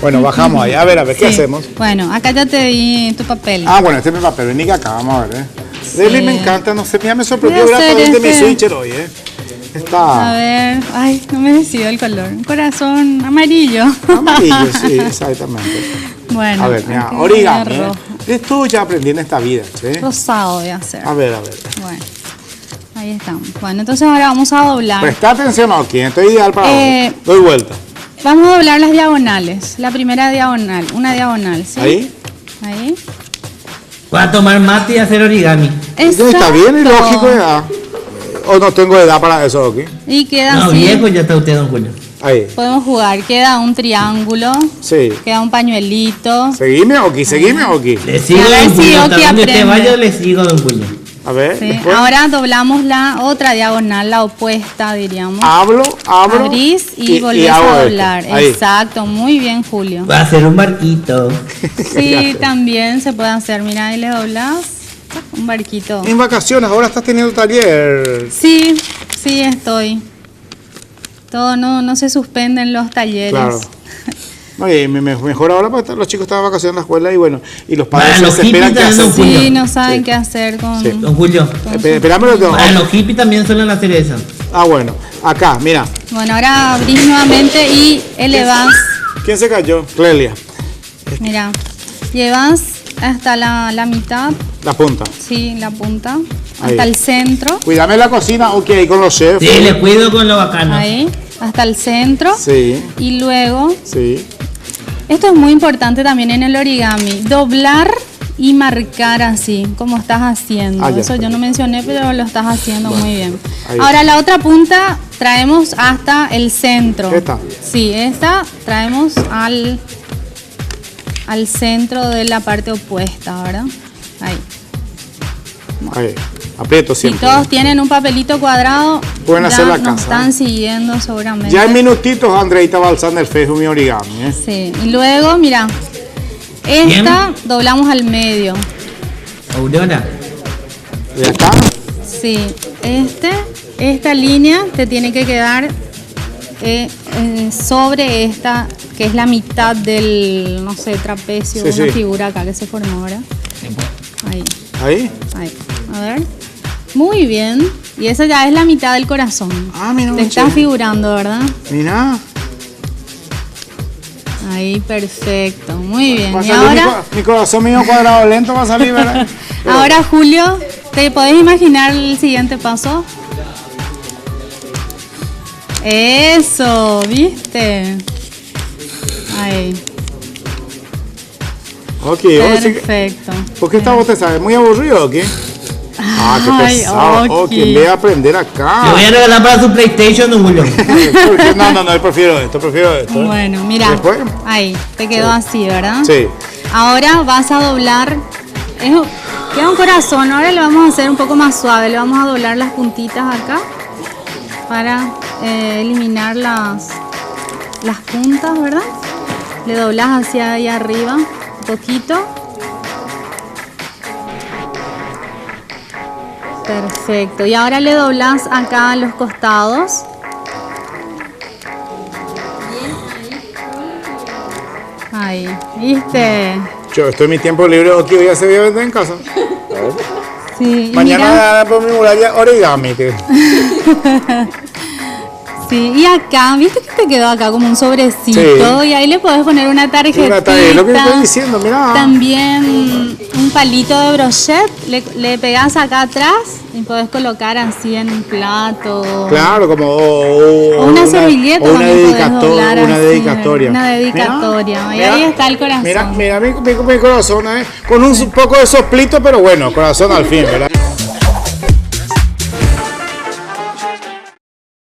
Bueno, bajamos ahí. A ver, ¿qué hacemos? Bueno, acá ya te di tu papel. Ah, bueno, este es mi papel. Vení que acá, vamos a ver, Sí. Deli me encanta, no sé, mira, me sorprendió gratamente mi switcher hoy, Está A ver, ay, no me decido el color. Un corazón amarillo. amarillo, sí, exactamente. Bueno. A ver, mira, aquí origami, rojo. Esto ya aprendí en esta vida, ¿sí? Rosado voy a hacer. A ver. Bueno, ahí estamos. Bueno, entonces ahora vamos a doblar. Presta atención aquí, esto es ideal para vos. Doy vuelta. Vamos a doblar las diagonales. La primera diagonal, una diagonal, ¿sí? Ahí. Voy a tomar mate y hacer origami. Está bien y lógico, ¿verdad? O no tengo edad para eso, ¿ok? Y queda No, así. viejo ya está usted, don Julio. Ahí. Podemos jugar. Queda un triángulo. Sí. Queda un pañuelito. Seguime, Oki. Le sigo, A ver don si Julio. Oki Hasta donde usted aprende. vaya, le sigo, don Julio. A ver, Sí. después. Ahora doblamos la otra diagonal, la opuesta, diríamos. Abro. Abrís y volvés hago a esto. doblar. Ahí. Exacto, muy bien, Julio. Voy a hacer un barquito. Sí, también se puede hacer. Mira, ahí le doblás un barquito. En vacaciones, ahora estás teniendo taller. Sí, estoy. Todo no se suspenden los talleres. Claro. Oye, mejor ahora porque los chicos están de vacaciones en la escuela y bueno, y los padres Bueno, se esperan qué hippies hacer. también, Sí, Julio. no saben Sí. qué hacer con... Sí. Don Julio. Esperame lo que... Bueno, los hippies también suelen hacer eso. Ah, bueno. Acá, mira. Bueno, ahora abrís nuevamente y elevás. ¿Quién se cayó? Clelia. Mira, llevas hasta la mitad, La punta. sí, la punta, Ahí. hasta el centro, Cuídame la cocina, ok, con los chefs. Sí, le cuido con lo bacano. ahí, hasta el centro. Sí, Y luego, sí. esto es muy importante también en el origami, doblar y marcar así, como estás haciendo. Ah, ya, Eso yo no mencioné, pero lo estás haciendo muy bien. ahí. Ahora la otra punta traemos hasta el centro. ¿Esta? Sí, esta traemos al centro de la parte opuesta, ¿verdad? Ahí. Ahí. Aprieto Si siempre. todos tienen un papelito cuadrado, Pueden hacer la nos casa, están siguiendo seguramente. Ya en minutitos Andreita va a alzar en el Facebook mi origami, Sí, y luego, mira, esta doblamos al medio. Aurora. ¿De acá? Sí, esta línea te tiene que quedar sobre esta, que es la mitad del, no sé, trapecio, Sí, una sí. figura acá que se formó ahora. Ahí, Ahí. ahí. A ver. Muy bien. Y esa ya es la mitad del corazón. Ah, mira. Te estás figurando, ¿verdad? Mira. Ahí, perfecto. Muy bien. Va a Y salir ahora, mi corazón mío cuadrado lento va a salir, ¿verdad? ahora, Julio, ¿te podés imaginar el siguiente paso? Eso, ¿viste? Ahí, Ok, ahora sí que- perfecto. ¿Por qué esta voz te sabe? ¿Muy aburrido o qué? Ah, qué Ay, pesado. Oh, Oki. ¿quién ve a aprender Le acá? voy a regalar para su PlayStation, don Julio. Porque- no, yo prefiero esto, Bueno, mira, Después. ahí, te quedó así, ¿verdad? Sí. Ahora vas a doblar, queda un corazón, ahora le vamos a hacer un poco más suave, le vamos a doblar las puntitas acá para eliminar las puntas, ¿verdad? Le doblas hacia ahí arriba un poquito. Perfecto, y ahora le doblas acá a los costados. Ahí, ¿viste? Yo estoy en mi tiempo libre, ok, hoy ya se voy a vender en casa. Sí, y Mañana mira, por mi muralla origami. Tío. sí, y acá, ¿viste que te quedó acá como un sobrecito? Sí. Y ahí le podés poner una tarjetita. Lo que estoy diciendo, mira. También un palito de brochet, le pegás acá atrás y podés colocar así en un plato. Claro, como O una servilleta o una también podés doblar una así, dedicatoria. Una dedicatoria. Y Mira, ahí está el corazón. Mira mi corazón, con un poco de soplito, pero bueno, corazón al fin, ¿verdad?